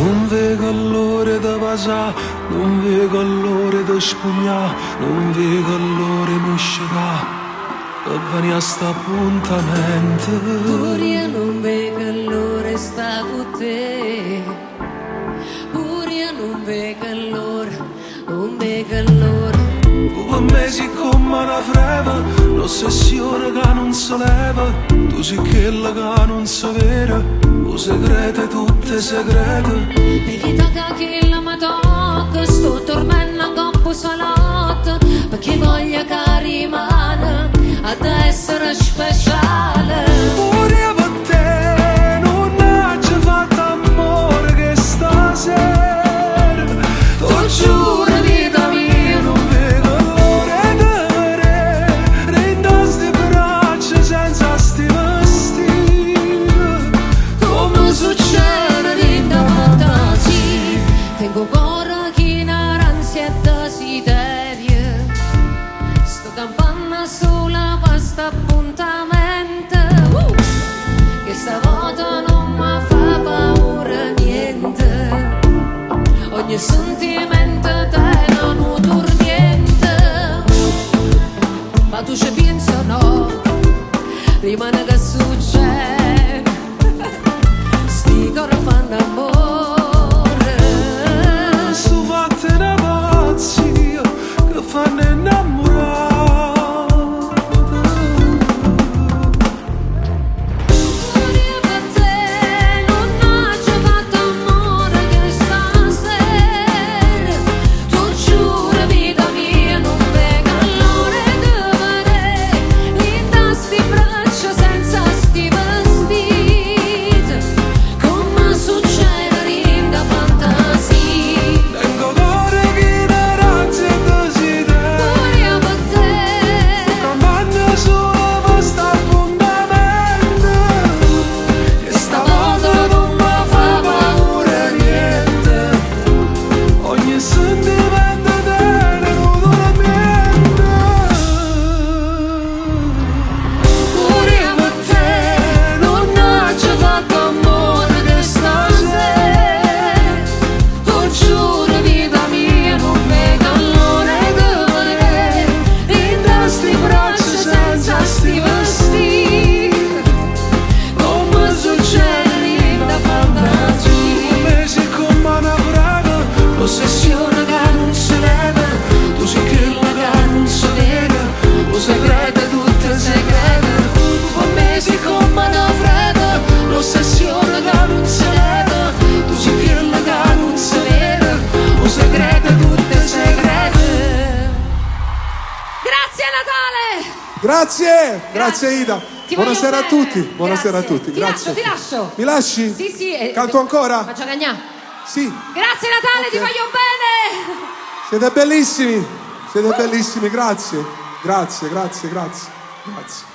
Non vedo l'ora di passare, non vedo l'ora di spugnare, non vedo l'ora di uscire per venire a sta appuntamento. Pure io non vedo l'ora di sta con te. Pure io non vedo l'ora, non vedo l'ora. Tu per me sei come una freva, l'ossessione che non si leva. Tu sei quella che non si vede, o segrete tutte segrete. Vedi che la mi tocca, sto dormendo in coppo salotto, perché voglio che rimane ad essere speciale. Pure io per te non ho già fatto amore che stasera. Ti giuro vita mia, non vedo l'ora di vedere in sti braccia senza sti vestiti. Come succede in da fantasia, tengo cuore che in aranzia e desiderio. Sto campando sola per sta appuntamento, che stavolta non mi fa paura niente. Ogni sentimento te non niente, ma tu ci pensi o no? Rimane che succede, sti cori fanno amore. Sto fatte una pazzia che fanno innamorare. Pure io per te non ho già fatto amore che stasera. Tu giuro vita mia non vedo l'ora di vedere in sti braccia senza sti vestiti. Come succede in da fantasia. Tengo cuore che in aranzia e desiderio. Pure io per te Campagna solo per sta appuntamento, che stavolta non mi fa paura niente. Ogni sentimento tenuto la mente. Pure io per te non ho già fatto amore che stasera. Tu giuro vita mia non vedo l'ora di vedere in sti braccia senza sti vestiti. Come succede in da fantasia. Me sei come una frega, l'ossessione che non si leva. Tu sei quella che non si vede, o segrete tutte segrete. Per me sei come una frega, l'ossessione che non si leva. Tu sei quella che non si vede, o segrete tutte segrete. grazie Natale! Grazie, grazie Ida. Ti Buonasera a voglio bene. tutti, buonasera a Grazie. tutti. Ti Grazie. lascio, ti lascio. Mi lasci? Sì, sì. Canto ancora? Faccio cagnà. Sì. Grazie Natale, ti Ok. voglio bene! Siete bellissimi, siete bellissimi, grazie. Grazie, grazie, grazie. Grazie.